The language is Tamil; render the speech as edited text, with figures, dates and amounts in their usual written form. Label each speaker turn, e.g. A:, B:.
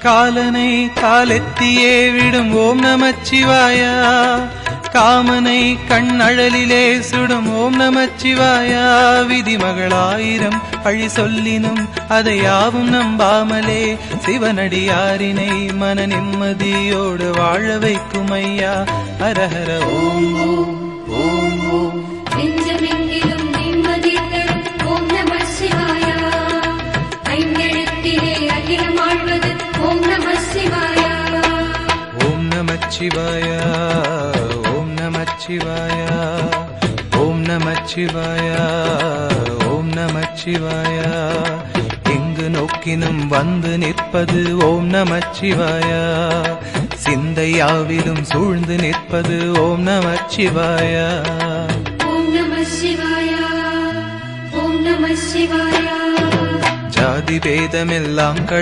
A: காலனை காலெத்தியே விடும் ஓம் நமச்சிவாயா, காமனை கண்ணழலிலே சுடும் ஓம் நமச்சிவாயா. விதிமகளாயிரம் பழி சொல்லினும் அதை யாவும் நம்பாமலே சிவனடியாரினை மன நிம்மதியோடு வாழ வைக்கும் ஐயா. ஹரஹர ஓம் ஓம் ஓம் ஓம்.
B: நெஞ்சமெங்கிலும் நிம்மதி தரும் ஓம் நம சிவாயா, ஐந்தெழுத்திலே அகிலம் ஆழ்வது ஓம் நம சிவாயா.
A: ஓம் நமச்சிவாயா, ஓம் நமச்சிவாயா, ஓம் நமச்சிவாயா, ஓம் நமச்சிவாயா. எங்கு நோக்கினும் வந்து நிற்பது ஓம் நமச்சிவாயா, சிந்தையாவிலும் சூழ்ந்து நிற்பது ஓம் நமச்சிவாயா.
B: ஓம் நம சிவாயா, ஓம் நம சிவாயா.
A: ஜாதி பேதமெல்லாம்